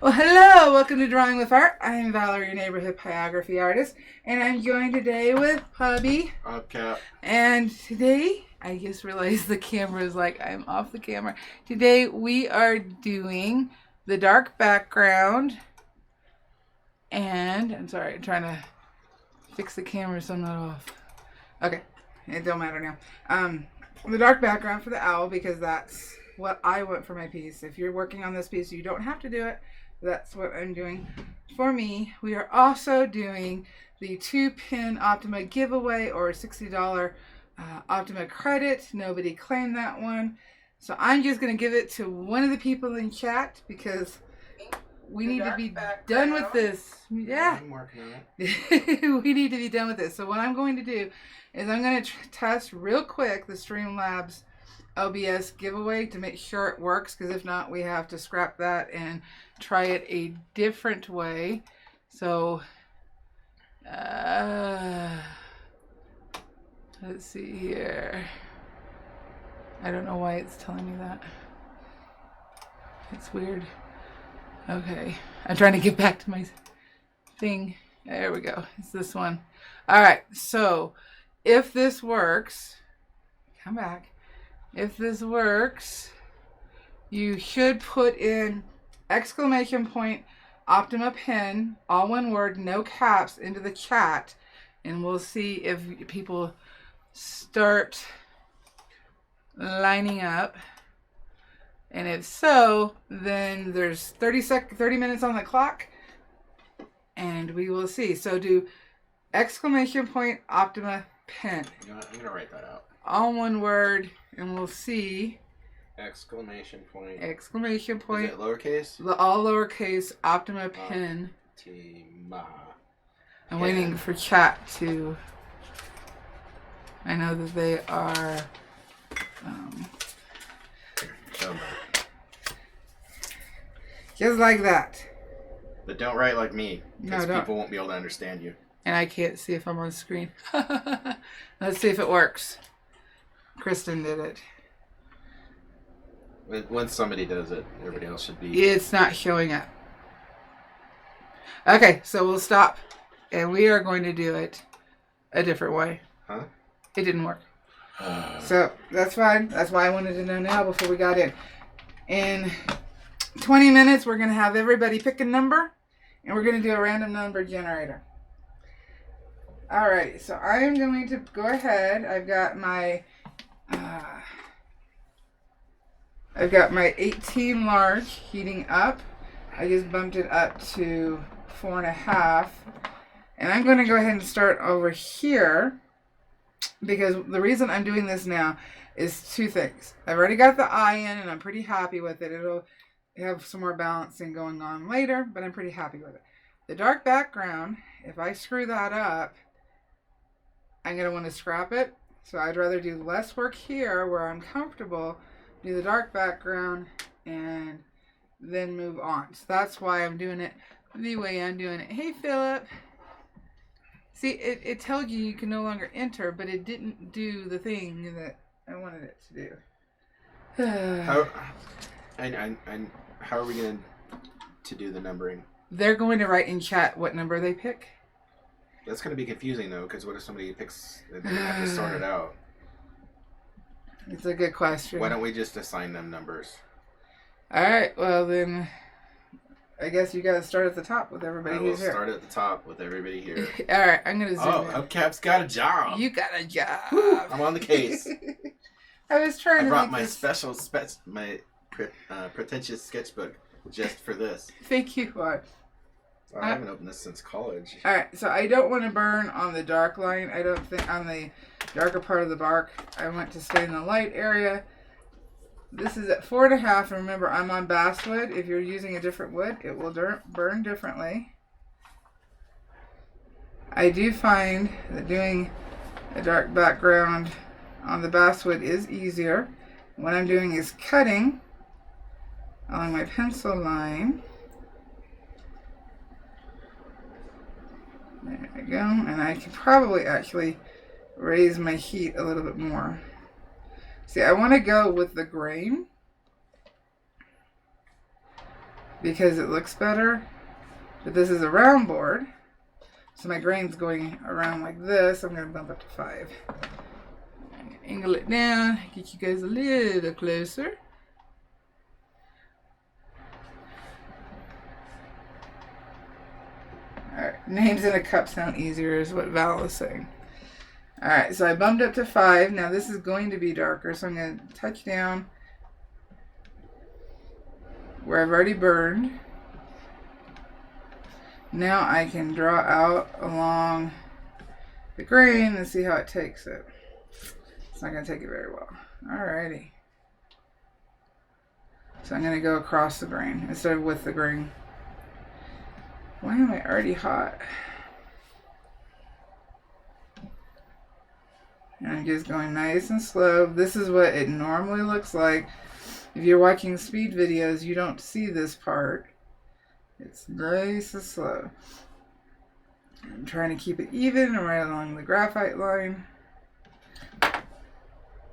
Well, hello! Welcome to Drawing with Art. I'm Valarie, your neighborhood pyrography artist, and I'm joined today with Hubby. Okay. And today, I just realized the camera is like, I'm off the camera. Today, we are doing the dark background, and, I'm sorry, I'm trying to fix the camera so I'm not off. Okay, it don't matter now. The dark background for the owl, because that's what I want for my piece. If you're working on this piece, you don't have to do it. That's what I'm doing for me. We are also doing the 2-pin Optima giveaway, or $60 Optima credit. Nobody claimed that one. So I'm just going to give it to one of the people in chat because we need to be done with this. Yeah. I'm working on it. We need to be done with this. So what I'm going to do is I'm going to test real quick the Streamlabs OBS giveaway to make sure it works, because if not, we have to scrap that and try it a different way. So let's see here. I don't know why it's telling me that. It's weird. Okay, I'm trying to get back to my thing. There we go. It's this one. All right, so if this works, come back. If this works, you should put in ! Optima pin, all one word, no caps, into the chat, and we'll see if people start lining up. And if so, then there's 30 minutes on the clock, and we will see. So do ! Optima pin. You know what? I'm gonna write that out. All one word, and we'll see. ! Exclamation point. Is it lowercase? All lowercase, Optima pin. Optima. I'm waiting for chat to. I know that they are. Just like that. But don't write like me, because No, don't. people won't be able to understand you. And I can't see if I'm on screen. Let's see if it works. Kristen did it. Once somebody does it, everybody else should be. It's not showing up. Okay, so we'll stop, and we are going to do it a different way. Huh? It didn't work. So that's fine. That's why I wanted to know now before we got in. In 20 minutes, we're going to have everybody pick a number, and we're going to do a random number generator. Alrighty, so I am going to go ahead. I've got my 18 large heating up. I just bumped it up to 4.5. And I'm going to go ahead and start over here, because the reason I'm doing this now is two things. I've already got the eye in, and I'm pretty happy with it. It'll have some more balancing going on later, but I'm pretty happy with it. The dark background, if I screw that up, I'm going to want to scrap it. So I'd rather do less work here where I'm comfortable, do the dark background, and then move on. So that's why I'm doing it the way I'm doing it. Hey, Philip. See, it tells you can no longer enter, but it didn't do the thing that I wanted it to do. How are we going to do the numbering? They're going to write in chat what number they pick. That's going to be confusing, though, because what if somebody picks... They're going to have to sort it out. It's a good question. Why don't we just assign them numbers? Alright, well then, I guess you gotta start at the top with everybody who's here. We'll start at the top with everybody here. Alright, I'm gonna zoom in. Hubcap's got a job. You got a job. Woo, I'm on the case. I was trying to brought make my this... special, pretentious sketchbook just for this. Thank you, Art. I haven't opened this since college. Alright, so I don't want to burn on the dark line. I don't think on the darker part of the bark. I want to stay in the light area. This is at 4.5, and remember, I'm on basswood. If you're using a different wood, it will burn differently. I do find that doing a dark background on the basswood is easier. What I'm doing is cutting along my pencil line. There we go. And I can probably actually raise my heat a little bit more. See, I want to go with the grain. because it looks better. But this is a round board, so my grain's going around like this. I'm going to bump up to 5. Angle it down, get you guys a little closer. Alright, names in a cup sound easier is what Val was saying. Alright, so I bumped up to 5. Now this is going to be darker, so I'm going to touch down where I've already burned. Now I can draw out along the grain and see how it takes it. It's not going to take it very well. Alrighty. So I'm going to go across the grain instead of with the grain. Why am I already hot? And I'm just going nice and slow. This is what it normally looks like. If you're watching speed videos, you don't see this part. It's nice and slow. I'm trying to keep it even and right along the graphite line.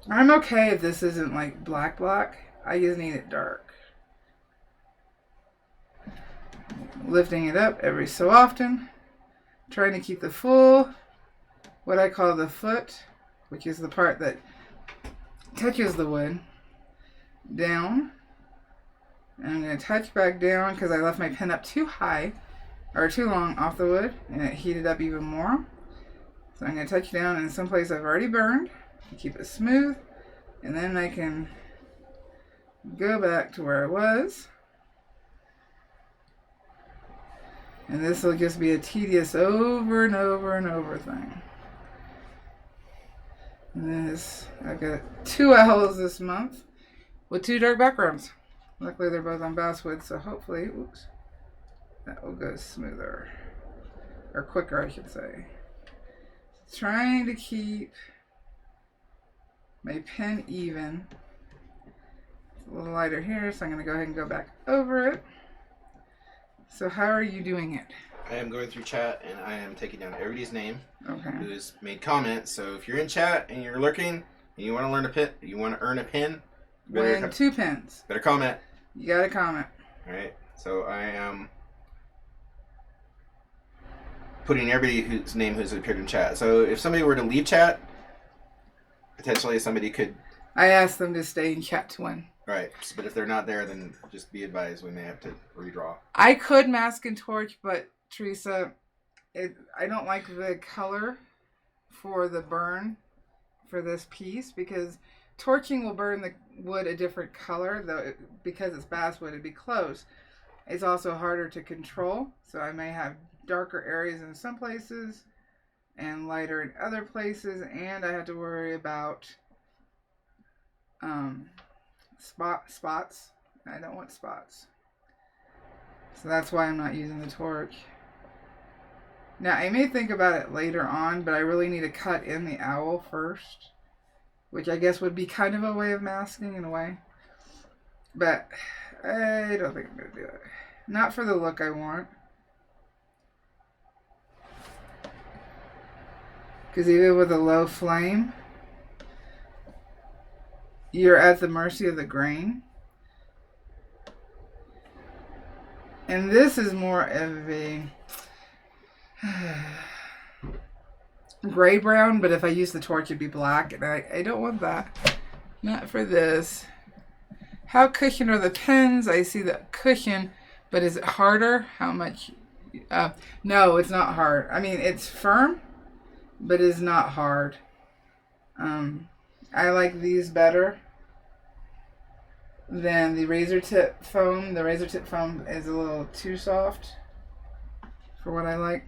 I'm okay if this isn't like black. I just need it dark. Lifting it up every so often. Trying to keep the full, what I call the foot, which is the part that touches the wood, down. And I'm going to touch back down because I left my pen up too high or too long off the wood and it heated up even more. So I'm going to touch down in some place I've already burned to keep it smooth, and then I can go back to where I was. And this will just be a tedious over and over thing. And this, I've got 2 owls this month with 2 dark backgrounds. Luckily they're both on basswood, so hopefully, oops, that will go smoother. Or quicker, I should say. Trying to keep my pen even. It's a little lighter here, so I'm going to go ahead and go back over it. So how are you doing it? I am going through chat and I am taking down everybody's name who Okay. has made comments. So if you're in chat and you're lurking and you want to learn a pin, you want to earn a pin, Win 2 pins. better comment. You got to comment. All right. So I am putting everybody whose name has appeared in chat. So if somebody were to leave chat, potentially somebody could. I asked them to stay in chat to win. Right. But if they're not there, then just be advised we may have to redraw. I could mask and torch, but Teresa, I don't like the color for the burn for this piece because torching will burn the wood a different color, though because it's basswood, it'd be close. It's also harder to control, so I may have darker areas in some places and lighter in other places, and I have to worry about spots. I don't want spots. So that's why I'm not using the torch. Now, I may think about it later on, but I really need to cut in the owl first, which I guess would be kind of a way of masking in a way. But I don't think I'm going to do it. Not for the look I want. Because even with a low flame, you're at the mercy of the grain. And this is more of a gray brown, but if I use the torch it'd be black, and I don't want that. Not for this. How cushioned are the pens? I see the cushion, but is it harder? How much? No, it's not hard. I mean, it's firm, but it's not hard. I like these better than the razor tip foam. The razor tip foam is a little too soft for what I like.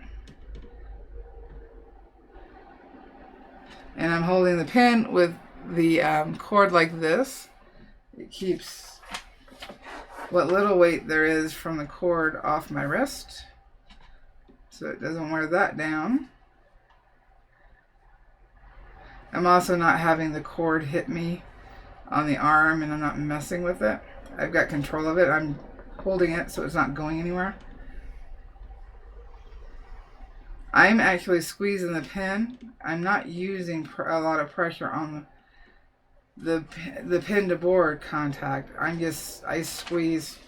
And I'm holding the pen with the cord like this. It keeps what little weight there is from the cord off my wrist, so it doesn't wear that down. I'm also not having the cord hit me on the arm, and I'm not messing with it. I've got control of it. I'm holding it so it's not going anywhere. I'm actually squeezing the pen. I'm not using a lot of pressure on the pin to board contact. I squeeze.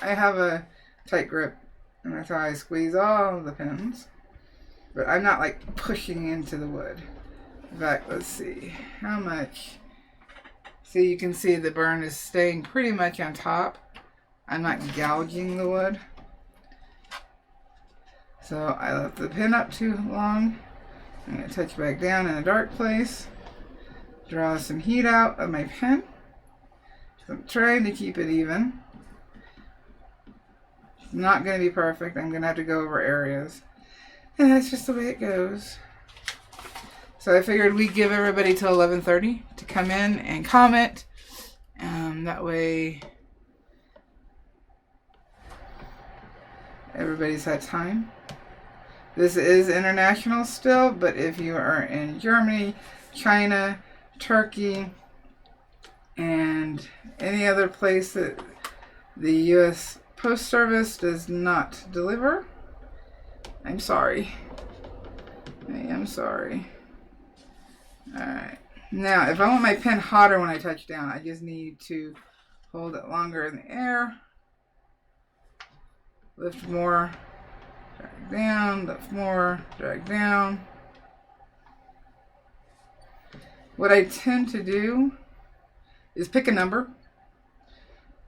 I have a tight grip. And that's how I squeeze all of the pins. But I'm not like pushing into the wood. In fact, let's see how much. See, you can see the burn is staying pretty much on top. I'm not gouging the wood. So I left the pin up too long. I'm going to touch back down in a dark place. Draw some heat out of my pen. So I'm trying to keep it even. It's not going to be perfect. I'm going to have to go over areas. And that's just the way it goes. So I figured we'd give everybody till 11:30 to come in and comment. That way everybody's had time. This is international still, but if you are in Germany, China, Turkey, and any other place that the U.S. Post Service does not deliver, I'm sorry. I am sorry. Alright. Now, if I want my pen hotter when I touch down, I just need to hold it longer in the air. Lift more. Drag down. Lift more. Drag down. What I tend to do is pick a number.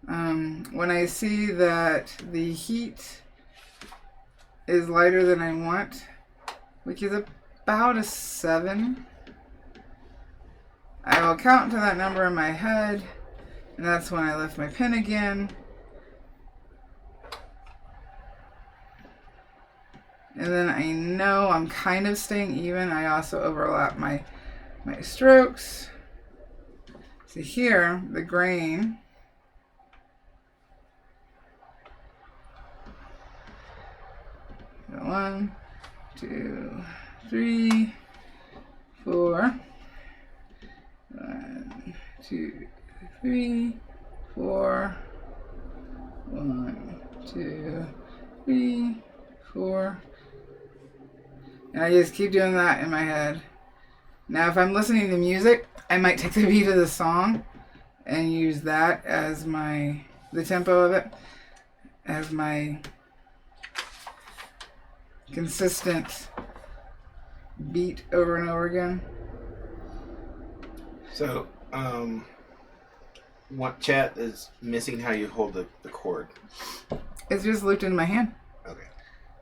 When I see that the heat is lighter than I want, which is about a 7, I will count to that number in my head, and that's when I lift my pen again. And then I know I'm kind of staying even. I also overlap my strokes. So here, the grain. So 1, 2, 3, 4. 1, 2, 3, 4. 1, 2, 3, 4. And I just keep doing that in my head. Now, if I'm listening to music, I might take the beat of the song and use that as the tempo of it, as my consistent beat over and over again. So, what chat is missing how you hold the cord? It's just looped into my hand. Okay.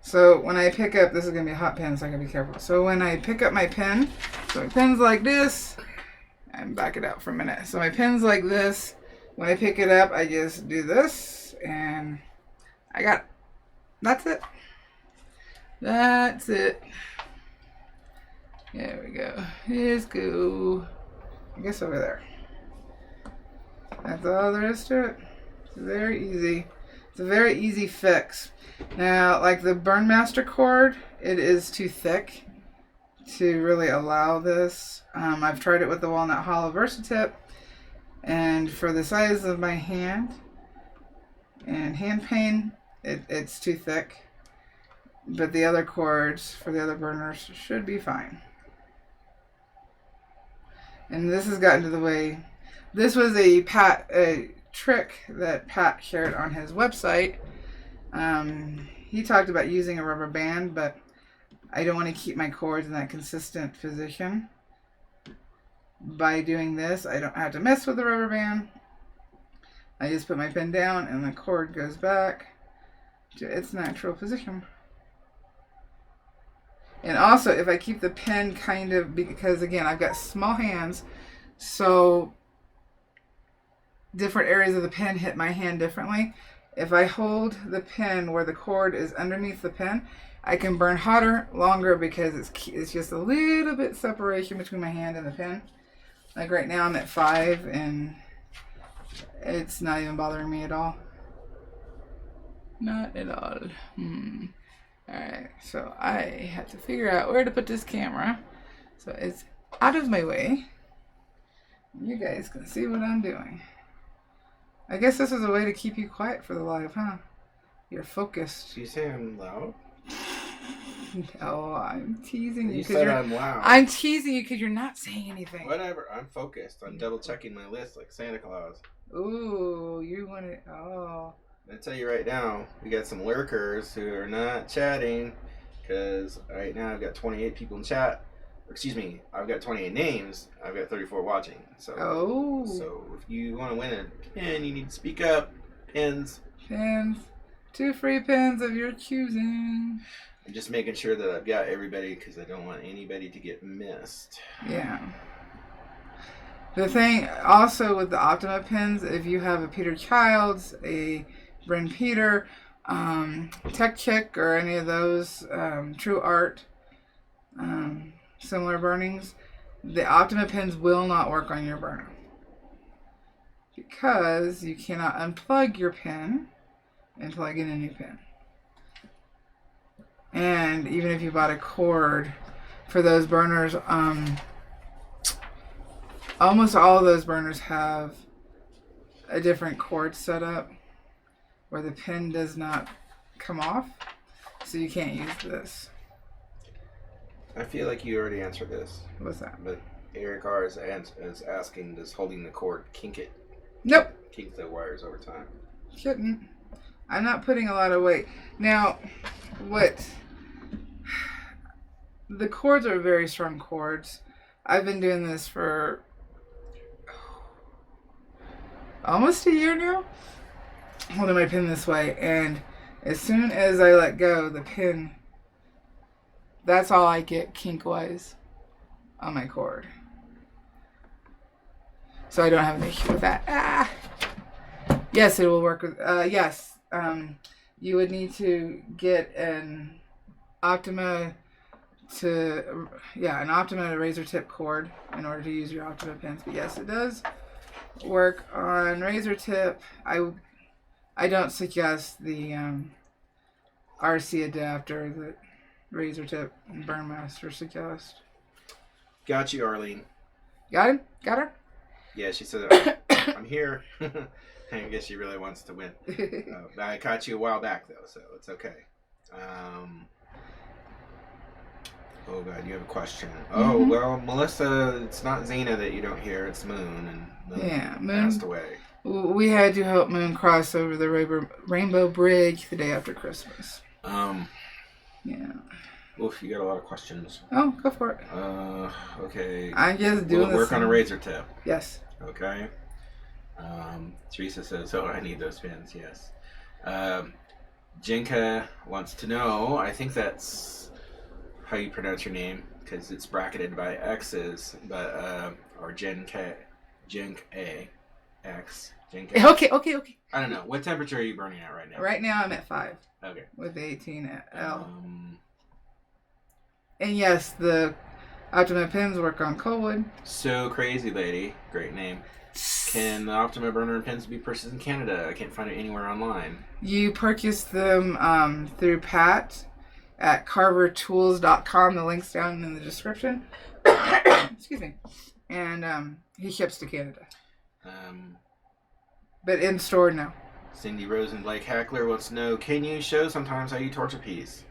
So when I pick up, this is going to be a hot pen, so I got to be careful. So when I pick up my pen, so my pen's like this, and back it out for a minute. So my pen's like this. When I pick it up, I just do this, and I got it. That's it. That's it. There we go. Let's go. I guess over there. That's all there is to it. It's very easy. It's a very easy fix. Now, like the Burnmaster cord, it is too thick to really allow this. I've tried it with the Walnut Hollow Versatip, and for the size of my hand and hand pain, it's too thick. But the other cords for the other burners should be fine. And this has gotten to the way. This was a trick that Pat shared on his website. He talked about using a rubber band, but I don't want to keep my cords in that consistent position. By doing this, I don't have to mess with the rubber band. I just put my pen down and the cord goes back to its natural position. And also, if I keep the pen kind of, because again, I've got small hands, so different areas of the pen hit my hand differently. If I hold the pen where the cord is underneath the pen, I can burn hotter, longer, because it's just a little bit separation between my hand and the pen. Like right now I'm at 5 and it's not even bothering me at all. Not at all. Alright, so I have to figure out where to put this camera so it's out of my way. You guys can see what I'm doing. I guess this is a way to keep you quiet for the live, huh? You're focused. Do you say I'm loud? No, I'm teasing you. You said I'm loud. I'm teasing you because you're not saying anything. Whatever, I'm focused. I'm double checking my list like Santa Claus. Ooh, you want it. Oh. I tell you right now, we got some lurkers who are not chatting because right now I've got 28 people in chat. Excuse me, I've got 28 names. I've got 34 watching. So if you want to win a pin, you need to speak up. Pins. 2 free pins of your choosing. I'm just making sure that I've got everybody because I don't want anybody to get missed. Yeah. The thing also with the Optima pins, if you have a Peter Childs, a Bryn Peter, Tech Chick, or any of those True Art similar burnings, the Optima pins will not work on your burner because you cannot unplug your pin and plug in a new pin. And even if you bought a cord for those burners, almost all of those burners have a different cord setup where the pin does not come off, so you can't use this. I feel like you already answered this. What's that? But Eric R is asking, does holding the cord kink it? Nope. Kink the wires over time. Shouldn't. I'm not putting a lot of weight. Now, the cords are very strong cords. I've been doing this for almost a year now, holding my pin this way, and as soon as I let go, the pin, that's all I get kink-wise on my cord. So I don't have an issue with that. Yes, it will work with, yes. You would need to get an Optima razor tip cord in order to use your Optima pins. But yes, it does work on razor tip. I don't suggest the RC adapter that razor tip and Burnmaster suggest. Got you, Arlene. Got him? Got her? Yeah, she said, I'm here. I guess she really wants to win. I caught you a while back, though, so it's okay. Oh, God, you have a question. Oh, well, Melissa, it's not Xena that you don't hear. It's Moon, and Moon passed away. We had to help Moon cross over the Rainbow Bridge the day after Christmas. Yeah. Oof, you got a lot of questions. Oh, go for it. Okay. I'm just doing Will it work on a razor tip? Yes. Okay. Teresa says, oh, I need those pins. Yes. Jinka wants to know, I think that's how you pronounce your name, because it's bracketed by X's, but, or Jink A, X. Jink A. Okay. I don't know. What temperature are you burning at right now? Right now I'm at 5. Okay. With the 18L. And yes, the Optima pins work on coalwood. So Crazy Lady, great name. Can the Optima burner and pins be purchased in Canada? I can't find it anywhere online. You purchase them through Pat at carvertools.com. The link's down in the description. Excuse me. And he ships to Canada. But in store, no. Cindy Rosen Blake Hackler wants to know, can you show sometimes how you torch a piece?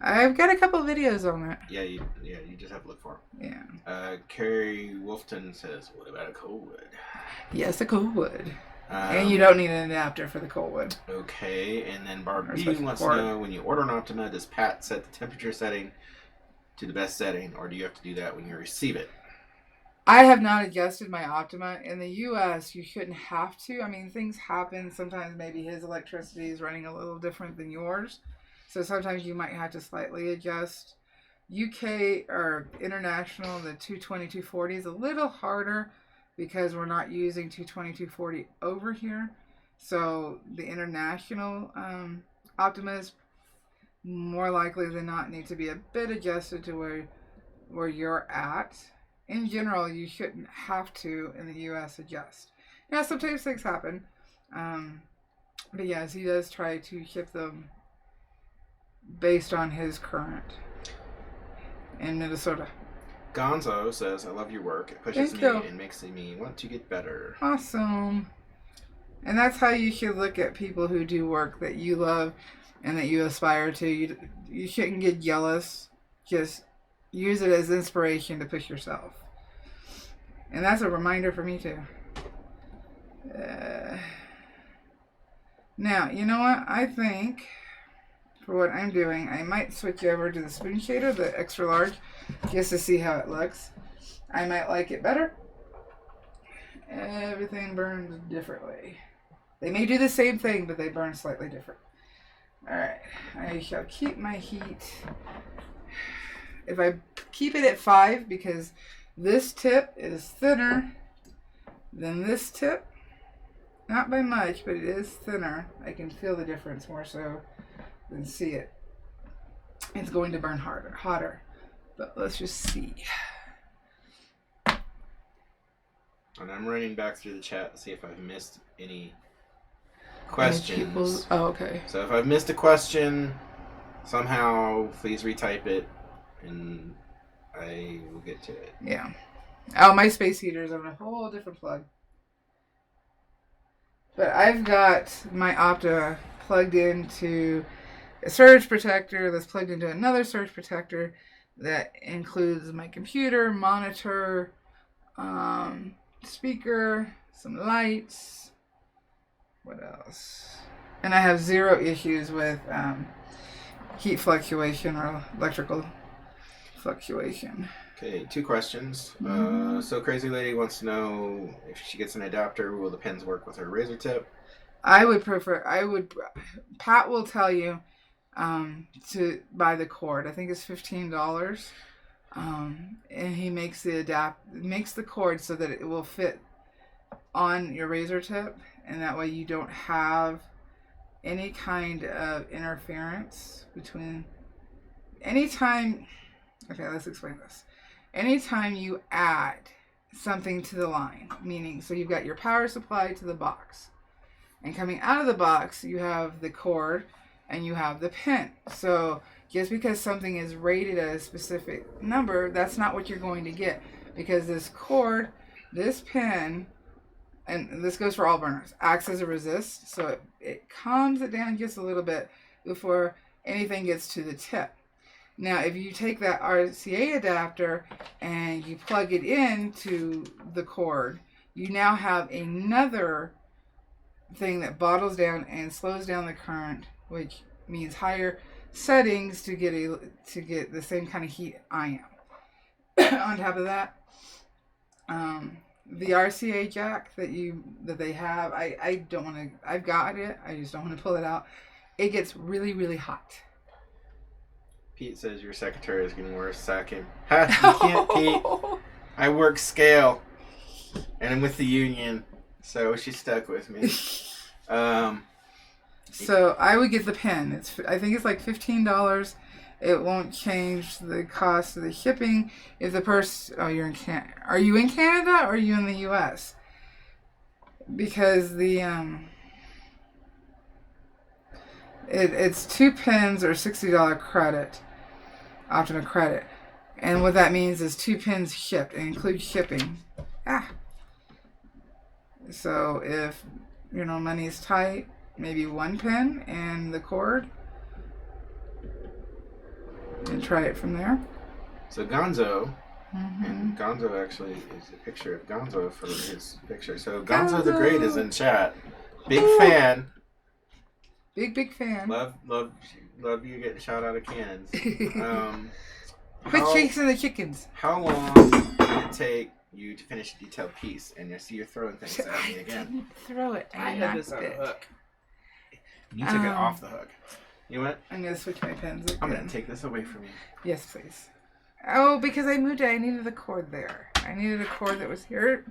I've got a couple of videos on that. Yeah, you just have to look for them. Yeah. Carrie Wolfton says, what about a coalwood? Yes, a coalwood. And you don't need an adapter for the coalwood. Okay, and then Barb B wants to know, when you order an Optima, does Pat set the temperature setting to the best setting, or do you have to do that when you receive it? I have not adjusted my Optima. In the U.S., you shouldn't have to. I mean, things happen. Sometimes maybe his electricity is running a little different than yours. So sometimes you might have to slightly adjust. UK or international, the 220, 240 is a little harder because we're not using 220, 240 over here. So the international Optimas more likely than not need to be a bit adjusted to where you're at. In general, you shouldn't have to, in the U.S., adjust. Now, sometimes things happen. But yes, he does try to ship them based on his current in Minnesota. Gonzo says, I love your work. It pushes me and makes me want to get better. Awesome. And that's how you should look at people who do work that you love and that you aspire to. You shouldn't get jealous. Just use it as inspiration to push yourself. And that's a reminder for me too. Now, you know what? I think for what I'm doing, I might switch over to the spoon shader, the extra large, just to see how it looks. I might like it better. Everything burns differently. They may do the same thing, but they burn slightly different. Alright, I shall keep my heat. If I keep it at 5, because this tip is thinner than this tip, not by much, but it is thinner. I can feel the difference more so than see it. It's going to burn hotter. But let's just see. And I'm running back through the chat to see if I've missed any questions. Oh, okay. So if I've missed a question, somehow please retype it and I will get to it. Yeah. Oh, my space heater is on a whole different plug. But I've got my Optima plugged into a surge protector that's plugged into another surge protector that includes my computer, monitor, speaker, some lights. What else? And I have 0 issues with heat fluctuation or electrical fluctuation. Okay, 2 questions. So Crazy Lady wants to know if she gets an adapter, will the pins work with her razor tip? Pat will tell you to buy the cord. I think it's $15. And he makes the cord so that it will fit on your razor tip, and that way you don't have any kind of interference between anytime. Okay, let's explain this. Anytime you add something to the line, meaning, so you've got your power supply to the box, and coming out of the box, you have the cord and you have the pin. So just because something is rated at a specific number, that's not what you're going to get, because this cord, this pin, and this goes for all burners, acts as a resist, so it calms it down just a little bit before anything gets to the tip. Now, if you take that RCA adapter and you plug it into the cord, you now have another thing that bottles down and slows down the current, which means higher settings to get the same kind of heat I am. On top of that, the RCA jack that they have, I don't want to. I've got it. I just don't want to pull it out. It gets really, really hot. Pete says your secretary is getting worse. Sack him. Ha! You can't, Pete. I work scale, and I'm with the union, so she's stuck with me. So I would get the pin. I think it's like $15. It won't change the cost of the shipping. If the person, you're in Canada. Are you in Canada or are you in the U.S.? Because the it's 2 pins or $60 credit, Optima credit, and what that means is 2 pins shipped. It includes shipping. So if money's tight, maybe 1 pin and the cord, and try it from there. So Gonzo, and Gonzo actually is a picture of Gonzo for his picture. So Gonzo the Great is in chat. Big fan. Big fan. Love you getting shot out of cannons. Quit chasing the chickens. How long did it take you to finish a detailed piece? And I see you're throwing things at me again. I didn't throw it. I had this on a hook. You took it off the hook. You know what? I'm going to switch my pens again. I'm going to take this away from you. Yes, please. Oh, because I moved it. I needed the cord there. I needed a cord that was here.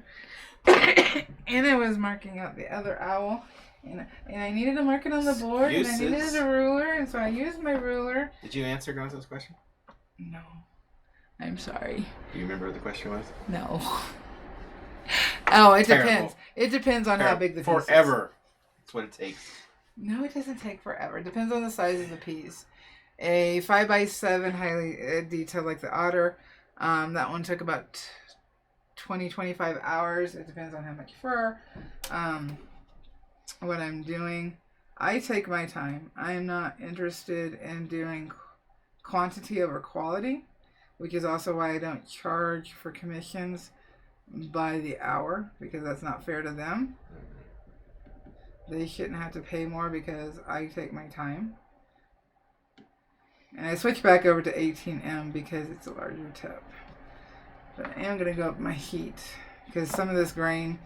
And it was marking out the other owl. And I needed to mark it on the board. Excuses. And I needed a ruler. And so I used my ruler. Did you answer Gonzo's question? No. I'm sorry. Do you remember what the question was? No. Oh, it Terrible. Depends. It depends on how big the piece is. Forever. That's what it takes. No, it doesn't take forever. It depends on the size of the piece. A 5x7 highly detailed like the Otter, that one took about 20-25 hours. It depends on how much fur. What I'm doing, I take my time. I'm not interested in doing quantity over quality, which is also why I don't charge for commissions by the hour, because that's not fair to them. they shouldn't have to pay more because I take my time. And I switch back over to 18M because it's a larger tip. But I am going to go up my heat because some of this grain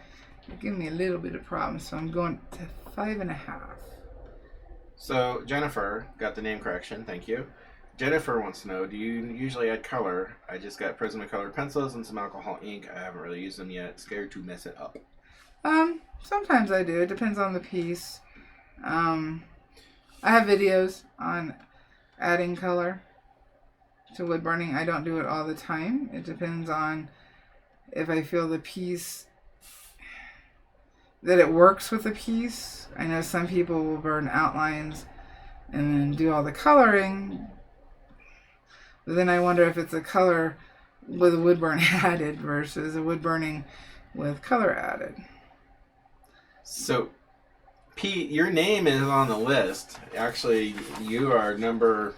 is giving me a little bit of problems. So I'm going to 5.5. So Jennifer got the name correction. Thank you. Jennifer wants to know, do you usually add color? I just got Prismacolor pencils and some alcohol ink. I haven't really used them yet. Scared to mess it up. Sometimes I do. It depends on the piece. I have videos on adding color to wood burning. I don't do it all the time. It depends on if I feel the piece, that it works with the piece. I know some people will burn outlines and then do all the coloring. But then I wonder if it's a color with a wood burn added versus a wood burning with color added. So, Pete, your name is on the list. Actually, you are number...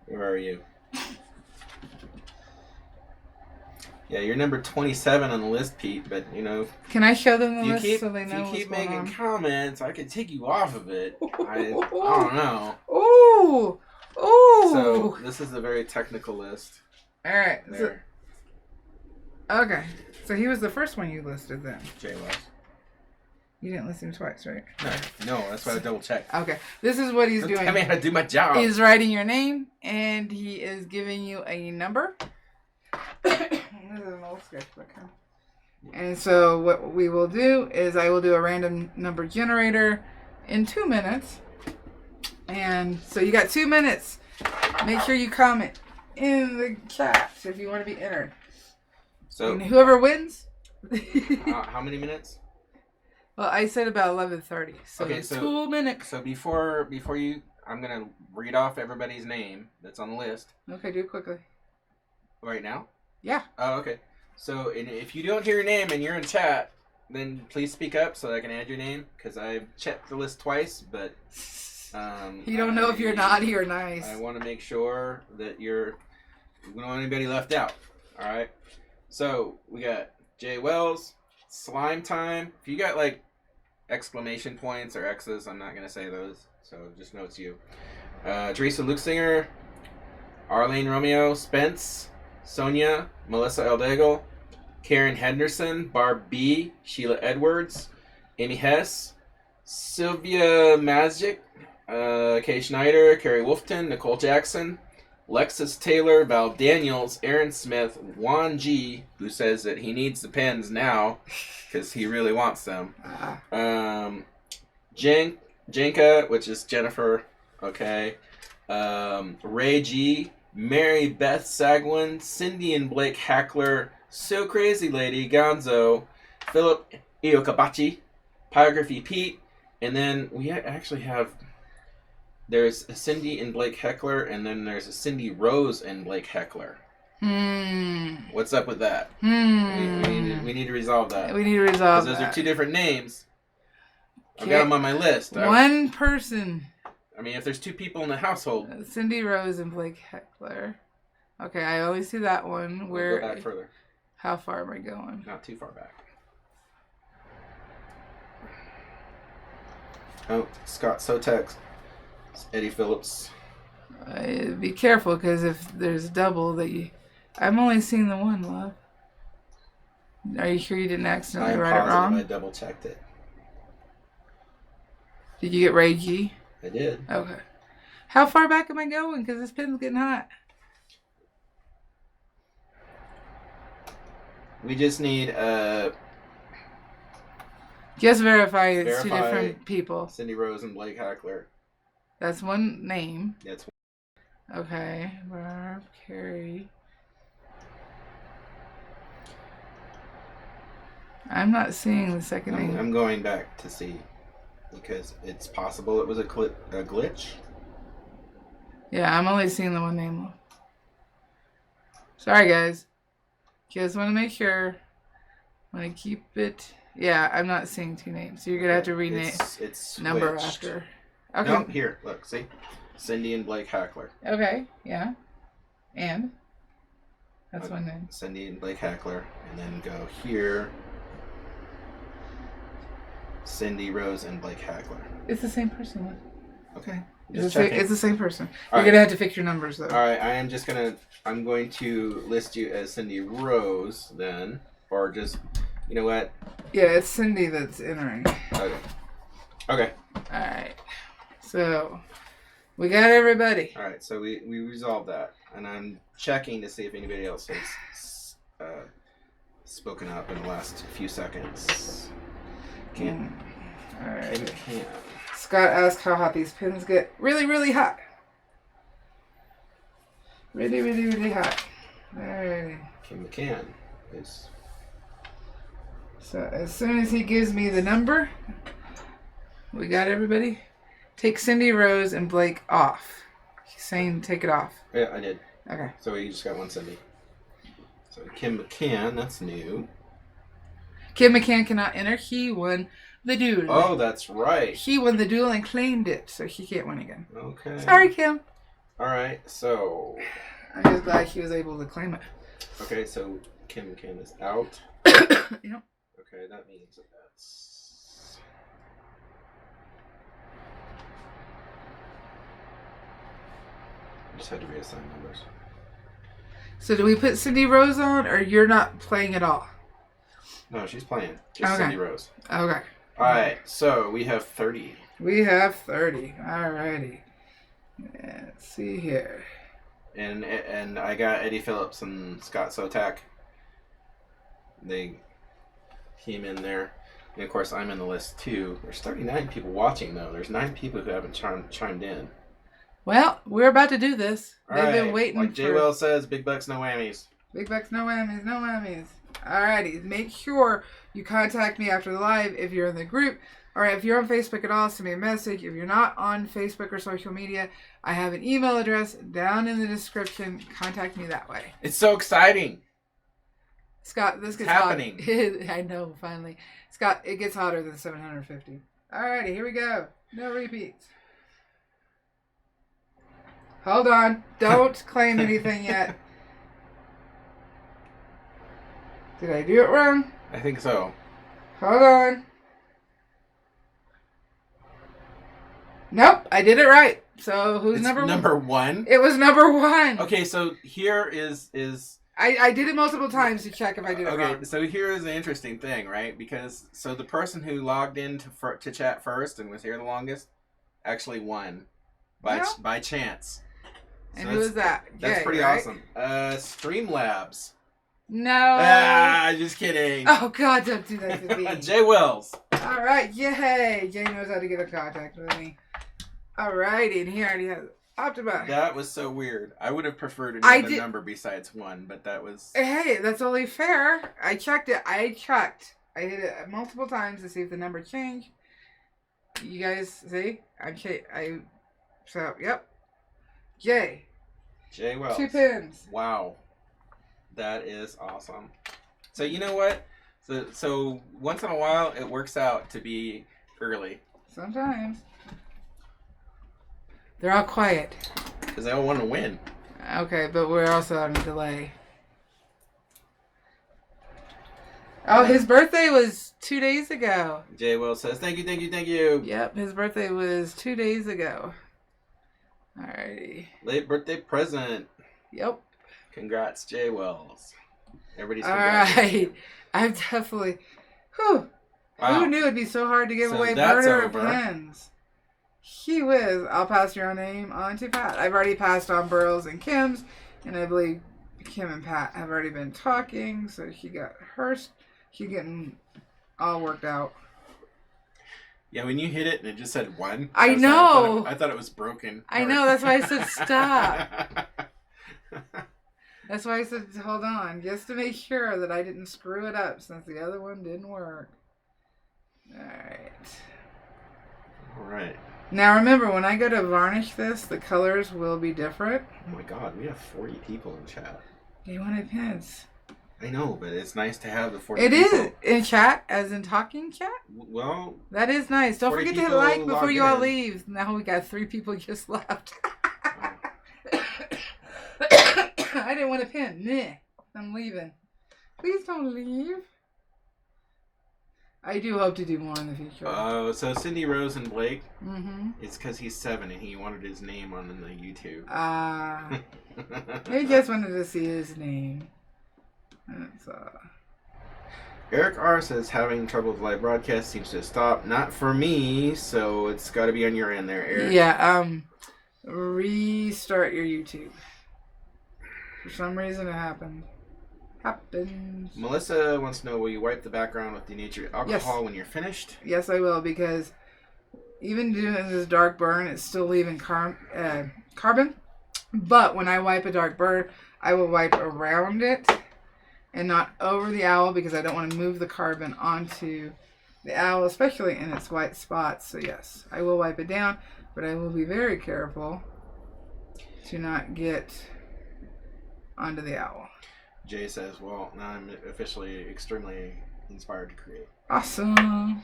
Where are you? Yeah, you're number 27 on the list, Pete, but, you know... Can I show them the list so they know what's going on? If you keep making comments, I could take you off of it. I don't know. Ooh! Ooh! So, this is a very technical list. All right. There. Okay. So, he was the first one you listed then. Jay was. You didn't listen twice, right? No, that's why I double checked. Okay. This is what he's doing. Tell me how to do my job. He's writing your name, and he is giving you a number. This is an old sketchbook, huh? And so what we will do is I will do a random number generator in 2 minutes. And so you got 2 minutes. Make sure you comment in the chat if you want to be entered. So and whoever wins. how many minutes? Well, I said about 11:30. So okay, so 2 minutes. So before you, I'm gonna read off everybody's name that's on the list. Okay, do it quickly. Right now? Yeah. Oh, okay. So if you don't hear your name and you're in chat, then please speak up so I can add your name, because I've checked the list twice, but you don't know if you're naughty or nice. I want to make sure that we don't want anybody left out. All right. So we got Jay Wells, Slime Time. If you got like exclamation points or X's, I'm not gonna say those, so just know it's you. Teresa Luxinger, Arlene Romeo, Spence, Sonia, Melissa Eldegel, Karen Henderson, Barb B, Sheila Edwards, Amy Hess, Sylvia Mazic, Kay Schneider, Carrie Wolfton, Nicole Jackson, Lexus Taylor, Val Daniels, Aaron Smith, Juan G, who says that he needs the pens now because he really wants them. Jenka, which is Jennifer, okay. Ray G, Mary Beth Sagwin, Cindy and Blake Hackler, So Crazy Lady, Gonzo, Philip Iokabachi, Pyrography Pete, and then we actually have, there's a Cindy and Blake Heckler, and then there's a Cindy Rose and Blake Heckler. What's up with that? We need to resolve that. We need to resolve that. Because those are two different names. I've got them on my list. One person. I mean, if there's two people in the household. Cindy Rose and Blake Heckler. Okay, I only see that one. Where? Go back further. How far am I going? Not too far back. Oh, Scott Sotex. Eddie Phillips. Be careful, because if there's double that you... I'm only seeing the one, love. Are you sure you didn't accidentally write it wrong? I double checked it. Did you get Ray G? I did. Okay. How far back am I going? Because this pen's getting hot. We just need just verify it's two different people. Cindy Rose and Blake Hackler. That's one name. That's one. Okay. Barb, Carrie. I'm not seeing the second name. I'm going back to see, because it's possible it was a glitch. Yeah, I'm only seeing the one name. Sorry, guys. Just want to make sure. Want to keep it. Yeah, I'm not seeing two names. So you're going to have to rename it's number switched. after. Okay. No, here, look, see? Cindy and Blake Hackler. Okay, yeah. And? That's one name. Cindy and Blake Hackler. And then go here. Cindy Rose and Blake Hackler. It's the same person. Okay. It's the same person. You're going to have to fix your numbers, though. All right. I'm going to list you as Cindy Rose then. Or just, you know what? Yeah, it's Cindy that's entering. Okay. All right. So, we got everybody. All right. So we resolved that. And I'm checking to see if anybody else has spoken up in the last few seconds. Can't. All right. Can't. Scott asked how hot these pins get. Really, really hot. Really, really, really hot. Alrighty. Kim McCann is. So as soon as he gives me the number, we got everybody. Take Cindy Rose and Blake off. He's saying take it off. Yeah, I did. Okay. So we just got one Cindy. So Kim McCann, that's new. Kim McCann cannot enter. He won the duel. Oh, that's right. He won the duel and claimed it, so he can't win again. Okay. Sorry, Kim. All right, so. I'm just glad he was able to claim it. Okay, so Kim McCann is out. Yep. Okay, that means that's. I just had to reassign numbers. So do we put Cindy Rose on, or you're not playing at all? No, she's playing. Just Cindy Rose. Okay. All right, so we have 30. We have 30. Alrighty. Let's see here. And I got Eddie Phillips and Scott Sotak. They came in there. And of course, I'm in the list too. There's 39 people watching though. There's 9 people who haven't chimed in. Well, we're about to do this. They've been waiting like Jay Well says, big bucks, no whammies. Big bucks, no whammies, no whammies. Alrighty, make sure you contact me after the live if you're in the group. Or if you're on Facebook at all, send me a message. If you're not on Facebook or social media, I have an email address down in the description. Contact me that way. It's so exciting. Scott, this gets happening. Hot. I know, finally. Scott, it gets hotter than 750. Alrighty, here we go. No repeats. Hold on. Don't claim anything yet. Did I do it wrong? I think so. Hold on. Nope, I did it right. So who's number one? Number one? It was number one. Okay, so here is I did it multiple times to check if I did it wrong. Okay, so here is the interesting thing, right? Because so the person who logged in to chat first and was here the longest actually won by chance. And so who is that? That's Jay, pretty right? awesome. Streamlabs. No. Just kidding. Oh God, don't do that to me. Jay Wells. All right, yay! Jay knows how to get in contact with me. All righty, and he already has Optima. That was so weird. I would have preferred another number besides one, but that was. Hey, that's only fair. I checked it. I hit it multiple times to see if the number changed. You guys see? So yep. Jay Wells. 2 pins. Wow. That is awesome. So you know what? So once in a while it works out to be early. Sometimes. They're all quiet. Because they all want to win. Okay, but we're also on a delay. Oh, his birthday was 2 days ago. Jay Will says, thank you, thank you, thank you. Yep, his birthday was 2 days ago. Alrighty. Late birthday present. Yep. Congrats, Jay Wells. Everybody's alright. I'm definitely... Whew. Wow. Who knew it'd be so hard to give away that's burner over. pins? Gee whiz. I'll pass your name on to Pat. I've already passed on Burl's and Kim's, and I believe Kim and Pat have already been talking, so she got hers. She's getting all worked out. Yeah, when you hit it and it just said 1. I know. I thought it was broken. I know. That's why I said stop. That's why I said hold on, just to make sure that I didn't screw it up since the other one didn't work. All right. Now remember, when I go to varnish this, the colors will be different. Oh my God, we have 40 people in chat. You wanted pins. I know, but it's nice to have the 40 It people. is in chat, as in talking chat. Well, that is nice. Don't forget to hit like before you all leave. Now we got 3 people just left. I didn't want a pin. Nah, I'm leaving. Please don't leave. I do hope to do more in the future. Oh, so Cindy Rose and Blake? Mm-hmm. It's because he's 7 and he wanted his name on the YouTube. He just wanted to see his name. That's, Eric R. says having trouble with live broadcast seems to have stopped. Not for me, so it's got to be on your end there, Eric. Yeah, restart your YouTube. For some reason it happened. Happens. Melissa wants to know, will you wipe the background with denatured alcohol when you're finished? Yes, I will, because even doing this dark burn, it's still leaving carbon. But when I wipe a dark burn, I will wipe around it and not over the owl, because I don't want to move the carbon onto the owl, especially in its white spots. So yes, I will wipe it down, but I will be very careful to not get onto the owl. Jay says, well, now I'm officially extremely inspired to create. Awesome.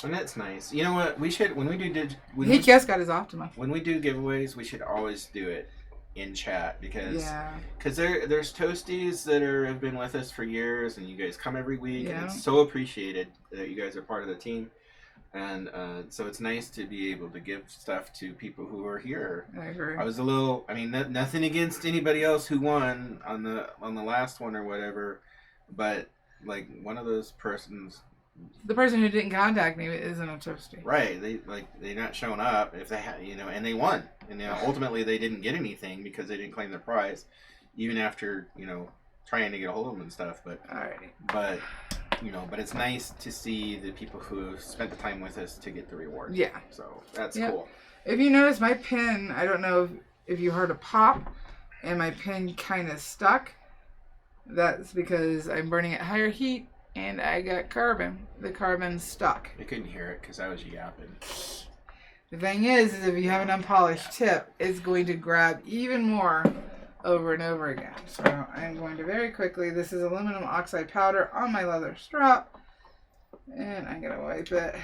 And that's nice. You know what? We should, when we do... He just got his Optima. When we do giveaways, we should always do it in chat, because there's toasties that have been with us for years, and you guys come every week, and it's so appreciated that you guys are part of the team. And so it's nice to be able to give stuff to people who are here. I agree. I was a little, I mean, nothing against anybody else who won on the last one or whatever, but like one of those persons, the person who didn't contact me isn't a toasty. right? They're not showing up if they and they won, and ultimately they didn't get anything because they didn't claim their prize, even after trying to get a hold of them and stuff. But alrighty. But it's nice to see the people who have spent the time with us to get the reward. Yeah. So that's cool. If you notice my pin, I don't know if you heard a pop and my pin kind of stuck. That's because I'm burning at higher heat and I got carbon. The carbon's stuck. I couldn't hear it because I was yapping. The thing is if you have an unpolished tip, it's going to grab even more over and over again. So I'm going to very quickly, this is aluminum oxide powder on my leather strap, and I'm going to wipe it.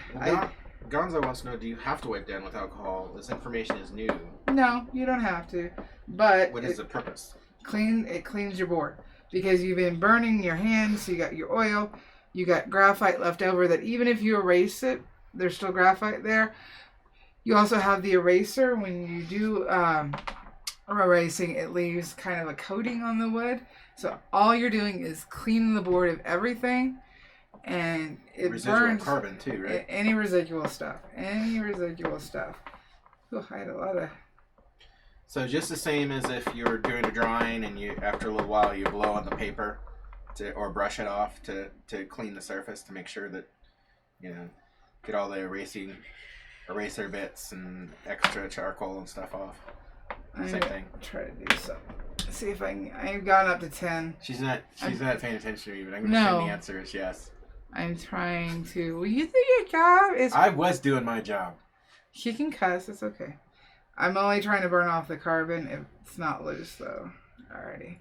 Gonzo wants to know, do you have to wipe down with alcohol? This information is new. No, you don't have to. But what is the purpose? It cleans your board. Because you've been burning your hands, so you got your oil, you got graphite left over that even if you erase it, there's still graphite there. You also have the eraser. When you do erasing, it leaves kind of a coating on the wood. So all you're doing is cleaning the board of everything, and it burns carbon too, right? Any residual stuff. Oh, I had a lot of... So just the same as if you were doing a drawing and you, after a little while, you blow on the paper or brush it off to clean the surface to make sure that, get all the eraser bits and extra charcoal and stuff off. Same thing. Try to do something. See if I can. I've gotten up to 10. She's not paying attention to me, but I'm going to say the answer is yes. I'm trying to. Well, you do your job. I was doing my job. She can cuss. It's okay. I'm only trying to burn off the carbon if it's not loose, though. Alrighty.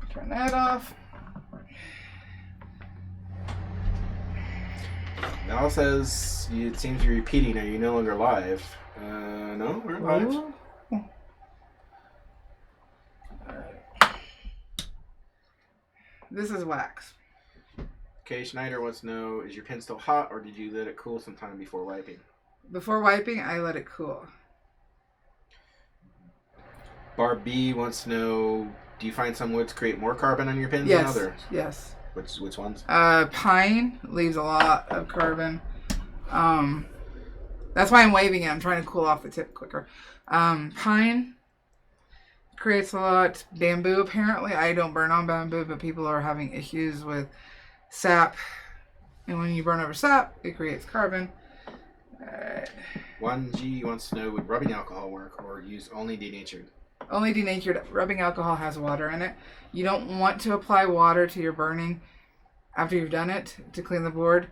Turn that off. Now says, it seems you're repeating. Are you no longer live? No, we're live. Alright. This is wax. Okay, Schneider wants to know, is your pen still hot, or did you let it cool sometime before wiping? Before wiping, I let it cool. Barb B wants to know, do you find some woods create more carbon on your pins than others? Yes. Which ones? Pine leaves a lot of carbon. That's why I'm waving it. I'm trying to cool off the tip quicker. Pine creates a lot. Bamboo, apparently. I don't burn on bamboo, but people are having issues with sap. And when you burn over sap, it creates carbon. Alright. 1G wants to know, would rubbing alcohol work or use only denatured? Only denatured. Rubbing alcohol has water in it. You don't want to apply water to your burning after you've done it to clean the board,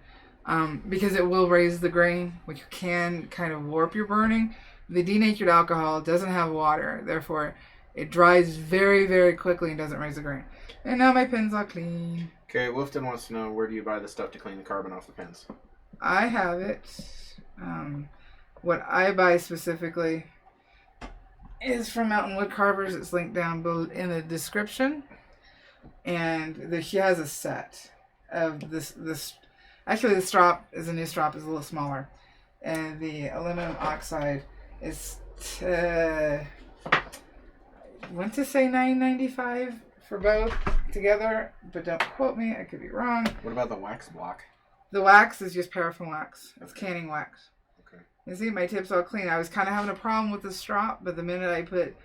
because it will raise the grain, which can kind of warp your burning. The denatured alcohol doesn't have water, therefore it dries very, very quickly and doesn't raise the grain. And now my pin's all clean. Okay, Wolfton wants to know, where do you buy the stuff to clean the carbon off the pins? I have it. What I buy specifically is from Mountain Woodcarvers. It's linked down below in the description. And she has a set of this Actually, the strop is a new strop, is a little smaller. And the aluminum oxide is, I want to say $9.95 for both together, but don't quote me. I could be wrong. What about the wax block? The wax is just paraffin wax. It's canning wax. Okay. You see, my tip's all clean. I was kind of having a problem with the strop, but the minute I put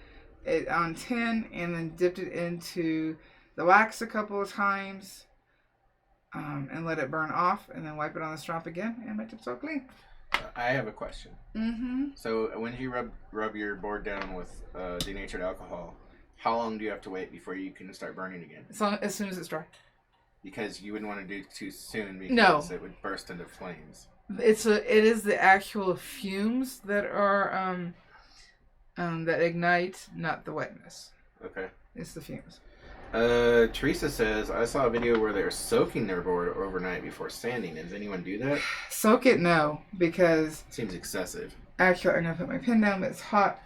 it on tin and then dipped it into the wax a couple of times and let it burn off and then wipe it on the strop again, and my tip's all clean. I have a question. Mm-hmm. So when you rub your board down with denatured alcohol, how long do you have to wait before you can start burning again? As soon as it's dry. Because you wouldn't want to do it too soon because it would burst into flames. It is the actual fumes that are that ignite, not the wetness. Okay. It's the fumes. Teresa says, I saw a video where they're soaking their board overnight before sanding. Does anyone do that? Soak it, no, because... It seems excessive. Actually, I'm going to put my pen down, but it's hot.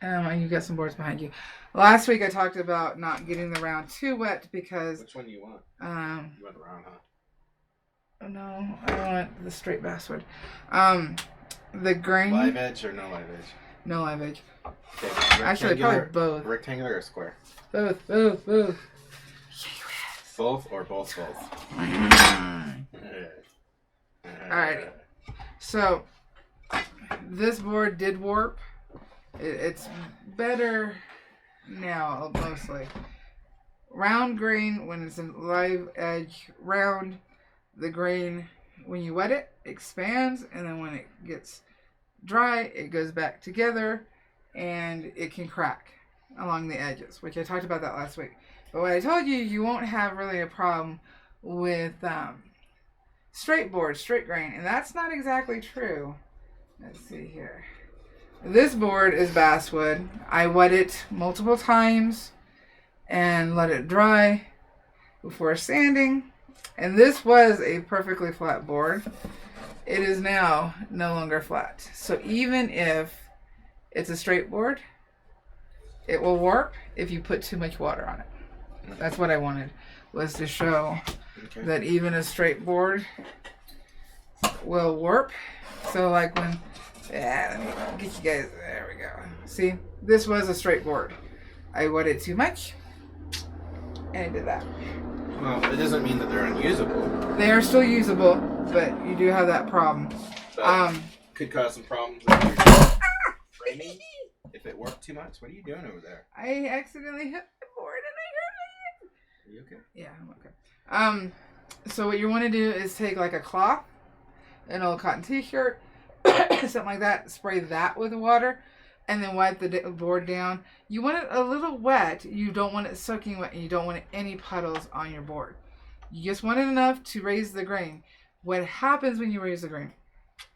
And you've got some boards behind you. Last week I talked about not getting the round too wet because... Which one do you want? You want the round, huh? No, I want the straight basswood. The grain... Live edge or no live edge? No live edge. Okay. Actually, probably both. Rectangular or square? Both. Both or both? Alright. So, this board did warp. It's better now, mostly. Round grain, when it's in live edge round, the grain, when you wet it, expands, and then when it gets dry, it goes back together, and it can crack along the edges, which I talked about that last week. But what I told you, you won't have really a problem with straight board, straight grain, and that's not exactly true. Let's see here. This board is basswood. I wet it multiple times and let it dry before sanding. And this was a perfectly flat board. It is now no longer flat. So even if it's a straight board, it will warp if you put too much water on it. That's what I wanted, was to show that even a straight board will warp. So like when... Yeah, let me get you guys. There we go. See, this was a straight board. I wet it too much, and I did that. Well, it doesn't mean that they're unusable. They are still usable, but you do have that problem. But could cause some problems with your framing if it worked too much. What are you doing over there? I accidentally hit the board and I hurt it. Are you okay? Yeah, I'm okay. So what you want to do is take like a cloth, an old cotton t-shirt, something like that, spray that with water, and then wipe the board down. You want it a little wet. You don't want it soaking wet, and you don't want any puddles on your board. You just want it enough to raise the grain. What happens when you raise the grain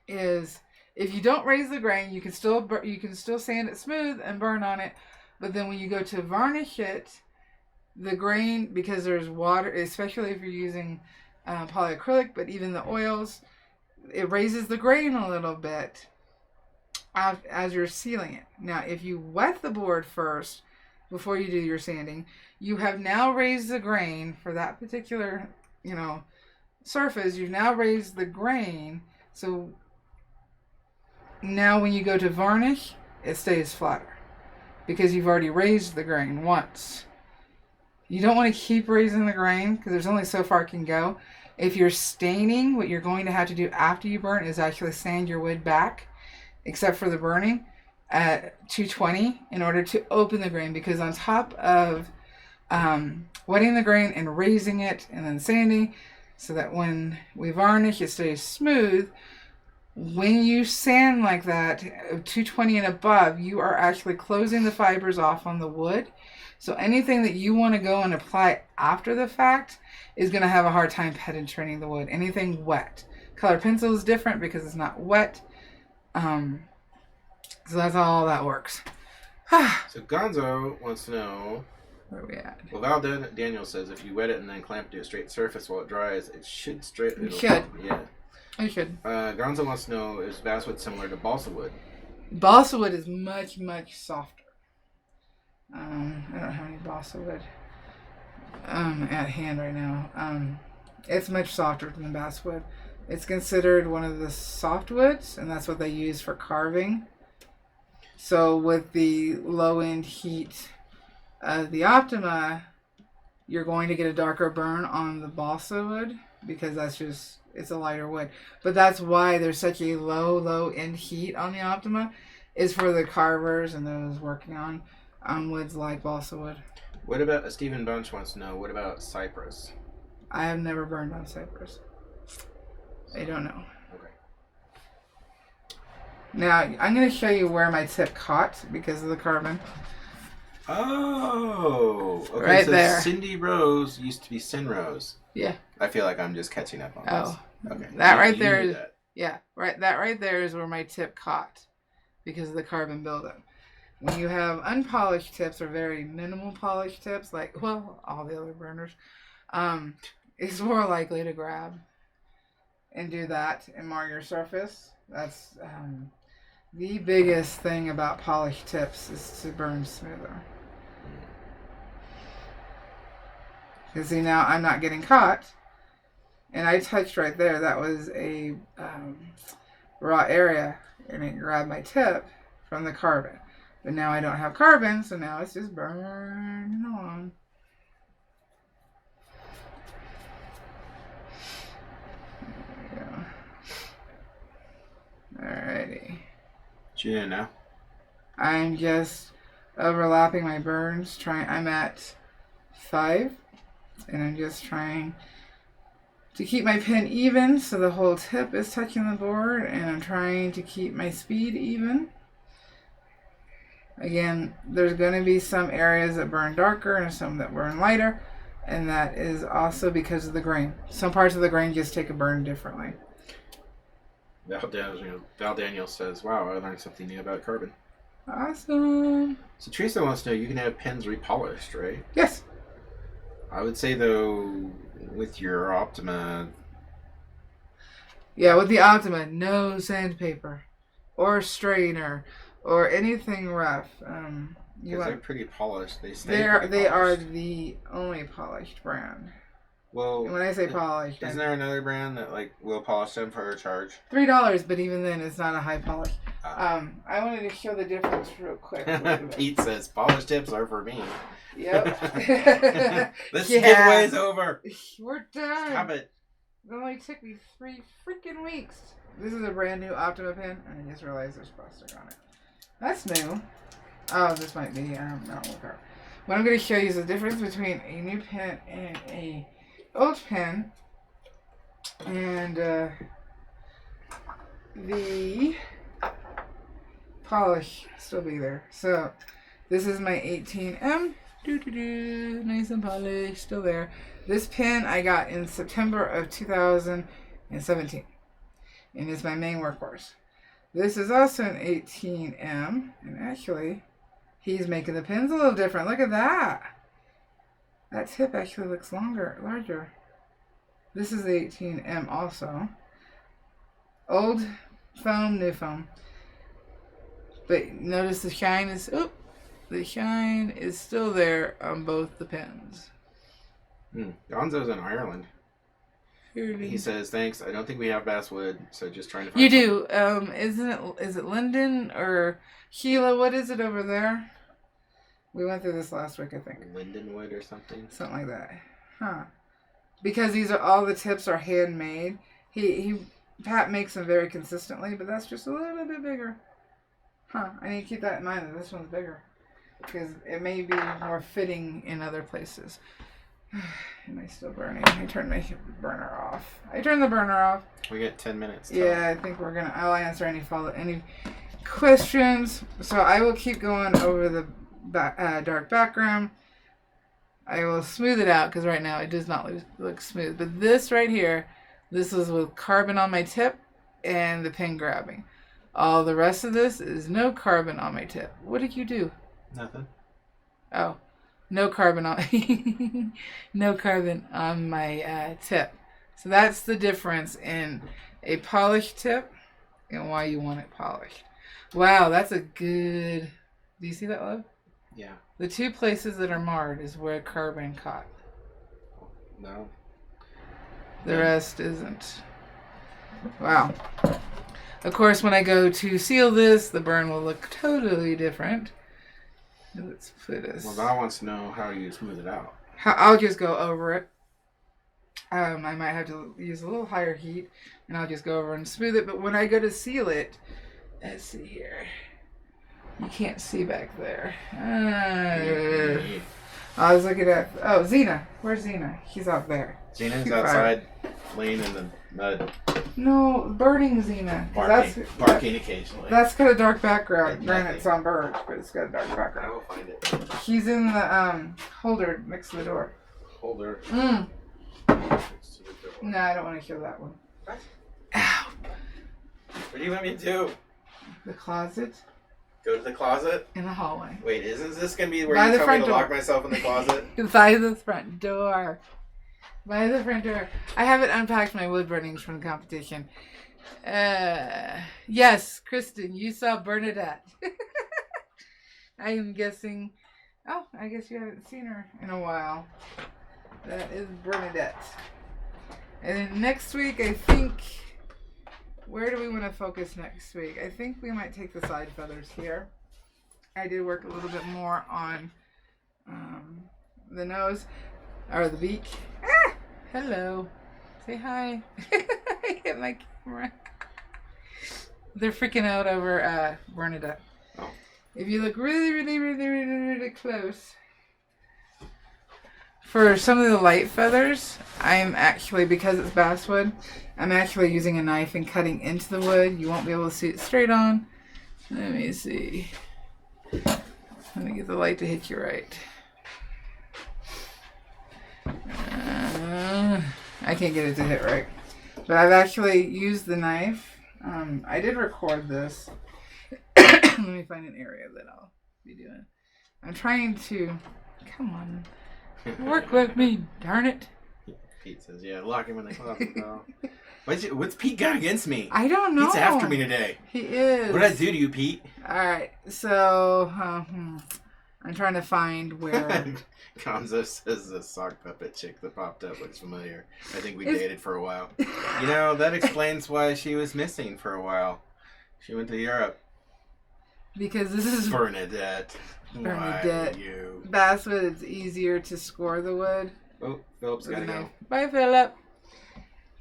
is, if you don't raise the grain, you can still sand it smooth and burn on it, but then when you go to varnish it, the grain, because there's water, especially if you're using polyacrylic, but even the oils, it raises the grain a little bit as you're sealing it. Now, if you wet the board first before you do your sanding, you have now raised the grain for that particular, surface. You've now raised the grain. So now when you go to varnish, it stays flatter because you've already raised the grain once. You don't want to keep raising the grain because there's only so far it can go. If you're staining, what you're going to have to do after you burn is actually sand your wood back, except for the burning, at 220 in order to open the grain. Because on top of wetting the grain and raising it and then sanding, so that when we varnish, it stays smooth, when you sand like that, 220 and above, you are actually closing the fibers off on the wood. So anything that you want to go and apply after the fact is going to have a hard time penetrating the wood. Anything wet. Color pencil is different because it's not wet. So that's how all that works. So Gonzo wants to know... Where are we at? Well, Val Daniel says if you wet it and then clamp it to a straight surface while it dries, it should straighten. It should. Yeah. It should. Gonzo wants to know, is basswood similar to balsa wood? Balsa wood is much, much softer. I don't have any balsa wood at hand right now. It's much softer than the basswood. It's considered one of the softwoods, and that's what they use for carving. So with the low-end heat of the Optima, you're going to get a darker burn on the balsa wood because it's a lighter wood. But that's why there's such a low-end heat on the Optima, is for the carvers and those working on woods like balsa wood. What about, Stephen Bunch wants to know, what about cypress? I have never burned on cypress. I don't know. Okay. Now, I'm going to show you where my tip caught because of the carbon. Oh, okay. Right so there. Cindy Rose used to be Sin Rose. Yeah. I feel like I'm just catching up on this. Okay. That right there is, yeah, right. That right there is where my tip caught because of the carbon buildup. When you have unpolished tips or very minimal polished tips, like, well, all the other burners, it's more likely to grab and do that and mar your surface. That's the biggest thing about polished tips is to burn smoother. Because see, now I'm not getting caught, and I touched right there. That was a raw area, and it grabbed my tip from the carbon. But now I don't have carbon, so now it's just burning along. Alrighty. What you doing now? I'm just overlapping my burns. I'm at 5, and I'm just trying to keep my pin even so the whole tip is touching the board, and I'm trying to keep my speed even. Again, there's going to be some areas that burn darker and some that burn lighter, and that is also because of the grain. Some parts of the grain just take a burn differently. Val Daniel says, wow, I learned something new about carbon. Awesome. So Teresa wants to know, you can have pins repolished, right? Yes. I would say, though, with your Optima... Yeah, with the Optima, no sandpaper or strainer or anything rough. Because they're pretty polished. They are the only polished brand. Well, and when I say polished, isn't there another brand that will polish them for a charge? $3, but even then, it's not a high polish. I wanted to show the difference real quick. Pete says polished tips are for me. Yep. This giveaway's over. We're done. Stop it. It only took me 3 freaking weeks. This is a brand new Optima pin, and I just realized there's plastic on it. That's new. Oh, this might be not Woodcarving. What I'm going to show you is the difference between a new pin and a old pin, and the polish still be there. So this is my 18M. Nice and polished, still there. This pin I got in September of 2017, and it's my main workhorse. This is also an 18M, and actually, he's making the pins a little different. Look at that. That tip actually looks larger. This is the 18M also. Old foam, new foam. But notice the shine is, still there on both the pins. Gonzo's in Ireland. He says, thanks, I don't think we have basswood, so just trying to find You do. Is it Linden or Sheila? What is it over there? We went through this last week, I think. Lindenwood or something? Something like that. Huh. Because all the tips are handmade. Pat makes them very consistently, but that's just a little bit bigger. Huh. I need to keep that in mind that this one's bigger. Because it may be more fitting in other places. Am I still burning? I turned my burner off. I turned the burner off. We got 10 minutes. Yeah, I think I'll answer any questions. So I will keep going over the dark background. I will smooth it out because right now it does not look smooth. But this right here, this is with carbon on my tip and the pin grabbing. All the rest of this is no carbon on my tip. What did you do? Nothing. Oh, no carbon on my tip. So that's the difference in a polished tip and why you want it polished. Wow, that's a good. Do you see that, love? Yeah. The 2 places that are marred is where carbon caught. No. The rest isn't. Wow. Of course, when I go to seal this, the burn will look totally different. Let's put this. Well, Val wants to know how you smooth it out. I'll just go over it. I might have to use a little higher heat, and I'll just go over and smooth it. But when I go to seal it, let's see here. You can't see back there. I was looking at... Oh, Xena. Where's Xena? He's out there. Xena's outside, laying in the mud. No, burning Xena. Barking occasionally. That's got a dark background. Granted, it's on birch, but it's got a dark background. I will find it. He's in the holder next to the door. Holder. No, I don't want to kill that one. What? Ow. What do you want me to do? The closet. Go to the closet? In the hallway. Wait, isn't this going to be where you tell me to lock myself in the closet? By the front door. By the front door. I haven't unpacked my wood burnings from the competition. Yes, Kristen, you saw Bernadette. I am guessing... Oh, I guess you haven't seen her in a while. That is Bernadette. And then next week, I think... Where do we want to focus next week? I think we might take the side feathers here. I did work a little bit more on the nose, or the beak. Ah! Hello. Say hi. I hit my camera. They're freaking out over Bernadette. Oh. If you look really close. For some of the light feathers, I'm actually, because it's basswood, I'm actually using a knife and cutting into the wood. You won't be able to see it straight on. Let me see. Let me get the light to hit you right. I can't get it to hit right. But I've actually used the knife. I did record this. Let me find an area that I'll be doing. I'm trying to... Come on. Work with me, darn it. Pete says, yeah, lock him in the closet, though. What's Pete got against me? I don't know. Pete's after me today. He is. What did I do to you, Pete? Alright, so I'm trying to find where... Gonzo says the sock puppet chick that popped up looks familiar. I think we dated for a while. You know, that explains why she was missing for a while. She went to Europe. Because this is... Bernadette. Bernadette. Why you? Basswood, it's easier to score the wood. Oh, Philip's gotta go. Bye, Philip.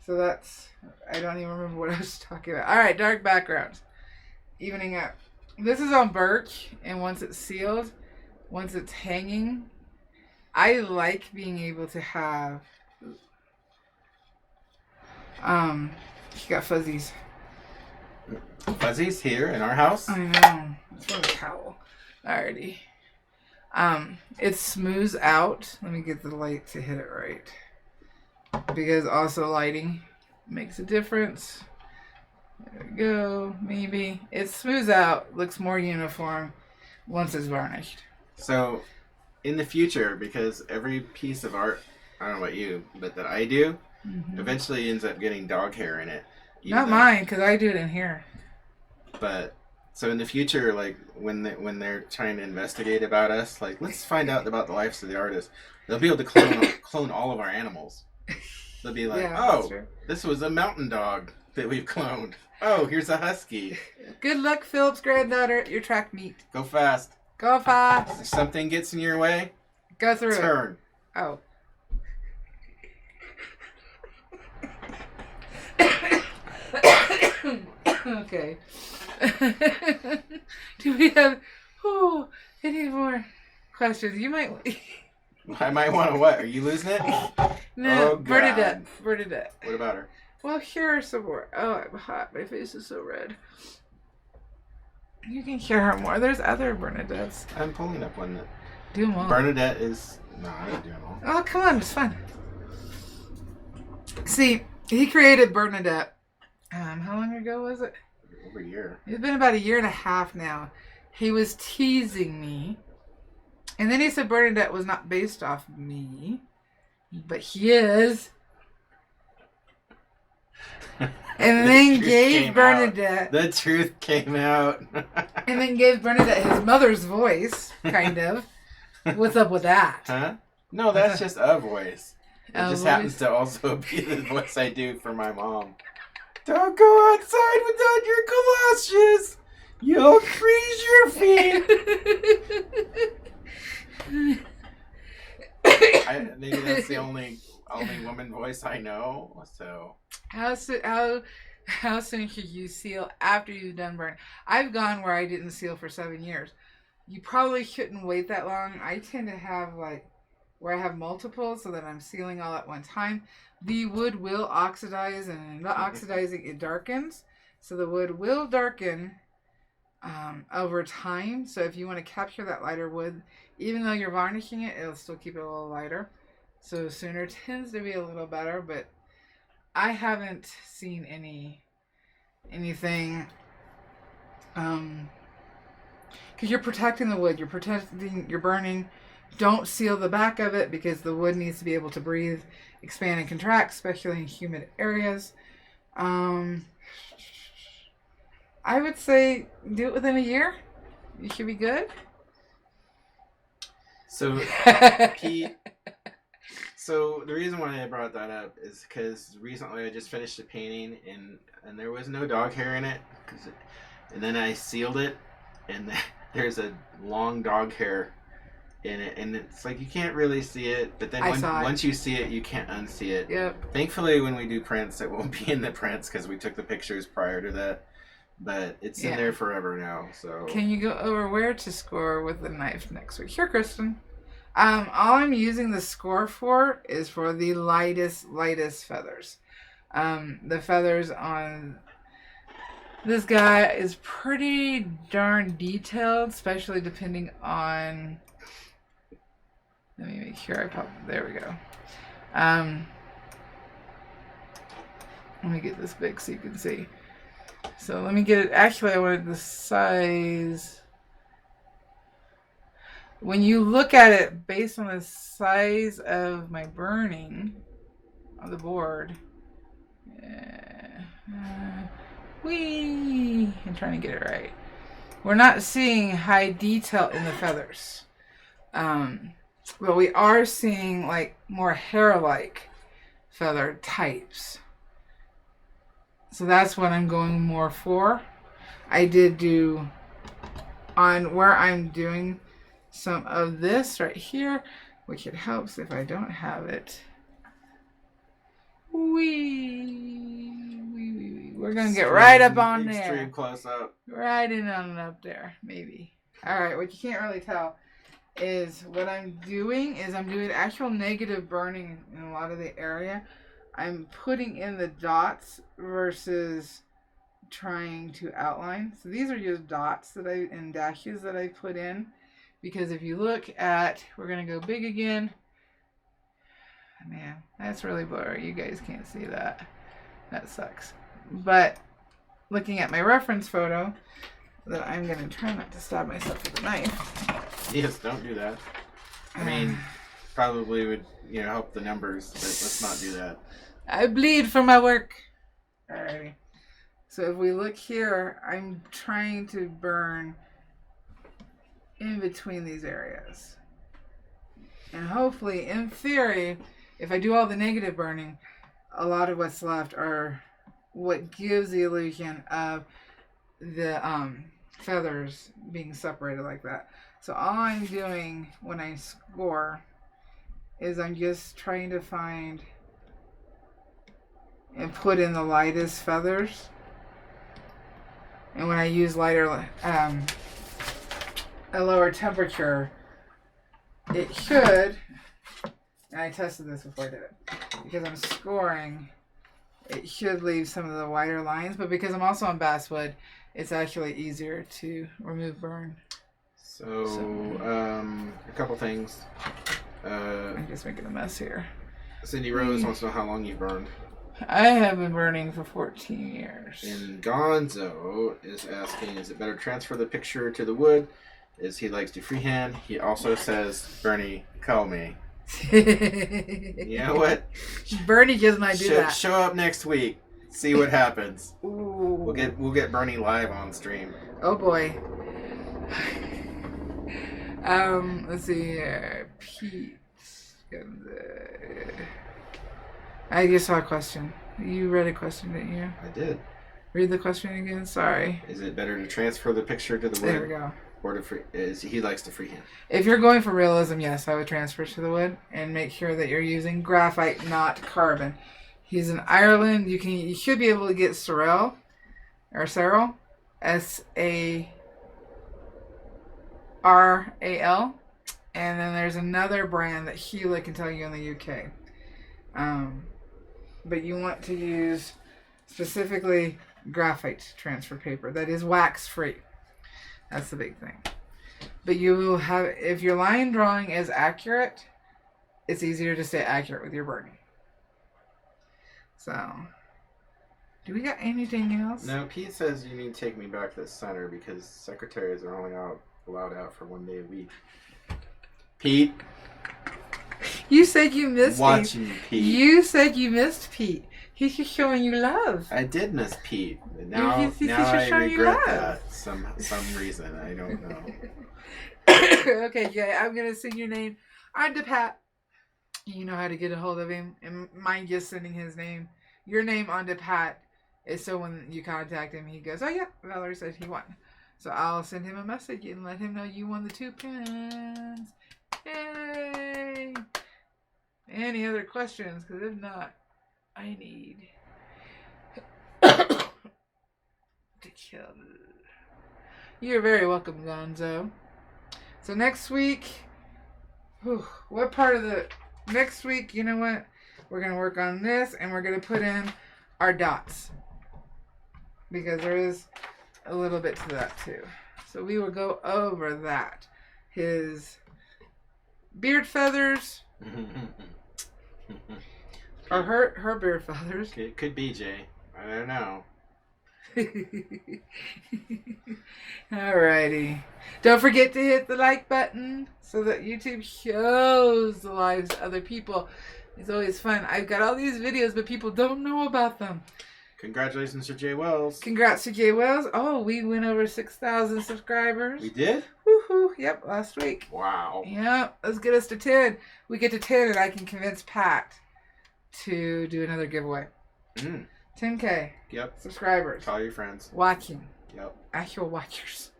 So that's... I don't even remember what I was talking about. Alright, dark backgrounds. Evening up. This is on birch, and once it's sealed, once it's hanging, I like being able to have... She got fuzzies. Fuzzies here in our house? I know. It's from a towel. Alrighty. It smooths out. Let me get the light to hit it right. Because also lighting makes a difference. There we go. Maybe. It smooths out. Looks more uniform once it's varnished. So, in the future, because every piece of art, I don't know about you, but that I do, eventually ends up getting dog hair in it. Not mine, because I do it in here. But, so in the future, like, when they're trying to investigate about us, like, let's find out about the lives of the artist, they'll be able to clone all of our animals. They'll be like, yeah, oh, this was a mountain dog that we've cloned. Oh, here's a husky. Good luck, Philip's granddaughter, at your track meet. Go fast. Go fast. If something gets in your way, go through turn. It. Oh. Okay. Do we have any more questions? You might... I might want to what? Are you losing it? No, oh, Bernadette. What about her? Well, here are some more. Oh, I'm hot. My face is so red. You can hear her more. There's other Bernadettes. I'm pulling up one that... Do them all. Bernadette is... No, I didn't do them all. Oh, come on. It's fun. See, he created Bernadette. How long ago was it? Over a year. It's been about 1.5 years now. He was teasing me. And then he said Bernadette was not based off of me. But he is. And then gave Bernadette... The truth came out. And then gave Bernadette his mother's voice, kind of. What's up with that? Huh? No, that's just a voice. It just happens to also be the voice I do for my mom. Don't go outside without your galoshes. You'll freeze your feet. Maybe that's the only woman voice I know. So how soon should you seal after you've done burn? I've gone where I didn't seal for 7 years. You probably shouldn't wait that long. I tend to have like where I have multiple so that I'm sealing all at one time. The wood will oxidize, and not oxidizing, it darkens. So the wood will darken over time. So if you want to capture that lighter wood, even though you're varnishing it, it'll still keep it a little lighter. So sooner tends to be a little better, but I haven't seen anything because you're protecting the wood, you're burning. Don't seal the back of it because the wood needs to be able to breathe, expand, and contract, especially in humid areas. I would say do it within a year. You should be good. So, Pete, so the reason why I brought that up is because recently I just finished a painting and there was no dog hair in it. And then I sealed it and there's a long dog hair in it, and it's like you can't really see it, but then once you see it, you can't unsee it. Yep. Thankfully, when we do prints, it won't be in the prints because we took the pictures prior to that. But it's in there forever now. So can you go over where to score with the knife next week? Here, Kristen. All I'm using the score for is for the lightest feathers. The feathers on this guy is pretty darn detailed, especially depending on. Let me make sure I pop. There we go. Let me get this big so you can see. So let me get it. Actually, I wanted the size. When you look at it based on the size of my burning on the board, I'm trying to get it right. We're not seeing high detail in the feathers. But we are seeing like more hair-like feather types. So that's what I'm going more for. I did do on where I'm doing some of this right here, which it helps if I don't have it. We're going to get right up on there. Extreme close up. Right in on up there, maybe. All right, what you can't really tell is what I'm doing actual negative burning in a lot of the area. I'm putting in the dots versus trying to outline. So these are just dots and dashes that I put in. Because if you look at, we're going to go big again. Man, that's really blurry. You guys can't see that. That sucks. But looking at my reference photo, that I'm going to try not to stab myself with a knife. Yes, don't do that. I mean, probably would help the numbers, but let's not do that. I bleed for my work. Alrighty. So if we look here, I'm trying to burn in between these areas. And hopefully, in theory, if I do all the negative burning, a lot of what's left are what gives the illusion of the feathers being separated like that. So all I'm doing when I score is I'm just trying to find and put in the lightest feathers. And when I use lighter, a lower temperature, it should, and I tested this before I did it, because I'm scoring, it should leave some of the whiter lines, but because I'm also on basswood, it's actually easier to remove burn. So a couple things. I'm just making a mess here. Cindy Rose wants to know how long you've burned. I have been burning for 14 years. And Gonzo is asking, is it better to transfer the picture to the wood? As he likes to freehand. He also says, Bernie, call me. You know what? Bernie just might do that. Show up next week. See what happens. Ooh. We'll get Bernie live on stream. Oh boy. Let's see here. Pete. I just saw a question. You read a question, didn't you? I did. Read the question again. Sorry. Is it better to transfer the picture to the wood? There we go. Or he likes to freehand? If you're going for realism, yes, I would transfer to the wood and make sure that you're using graphite, not carbon. He's in Ireland. You should be able to get Sorel or Saral, Saral, and then there's another brand that Sheila can tell you in the UK. But you want to use specifically graphite transfer paper that is wax free. That's the big thing. But you will have, if your line drawing is accurate, it's easier to stay accurate with your burning. So, do we got anything else? No, Pete says you need to take me back to the center because secretaries are only allowed out for 1 day a week. Pete? You said you missed Watching Pete. You said you missed Pete. He's just showing you love. I did miss Pete. Now he's I showing you regret love. that. Some reason. I don't know. Okay, yeah, I'm going to send your name on to Pat. You know how to get a hold of him. And mind just sending his name. Your name on to Pat is so when you contact him, he goes, oh yeah, Valarie said he won. So I'll send him a message and let him know you won the 2 pins. Yay! Any other questions? Because if not, I need to kill. You're very welcome, Gonzo. So next week, what part of the next week? You know what? We're gonna work on this, and we're gonna put in our dots because there is a little bit to that too. So we will go over that. His beard feathers. Or her beard feathers. It could be, Jay. I don't know. Alrighty. Don't forget to hit the like button so that YouTube shows the lives to other people. It's always fun. I've got all these videos, but people don't know about them. Congratulations to Jay Wells. Congrats to Jay Wells. Oh, we went over 6,000 subscribers. We did? Woohoo. Yep, last week. Wow. Yep, let's get us to 10. We get to 10 and I can convince Pat to do another giveaway. 10K. Yep. Subscribers. Call your friends. Watching. Yep. Actual watchers.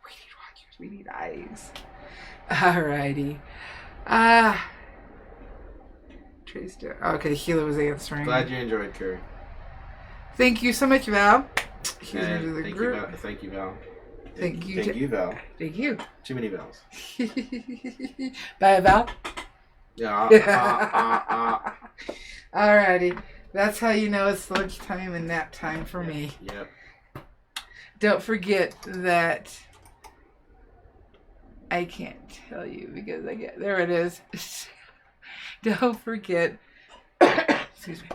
We need watchers. We need eyes. Alrighty. Trace. Okay, Sheila was answering. Glad you enjoyed, Carrie. Thank you so much, Val. She's Hey, into the thank group. you, Val. Thank you, Val. Thank you, Val. Thank you. Too many Vals. Bye, Val. Yeah. Alrighty. That's how you know it's lunchtime and nap time for me. Yep. Don't forget that I can't tell you because there it is. Don't forget excuse me,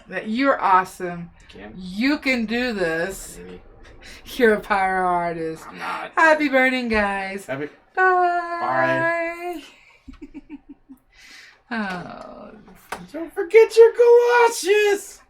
that you're awesome. You can do this. Maybe. You're a pyro artist. I'm not. Happy burning, guys. Happy. Bye. Oh. Don't forget your galoshes.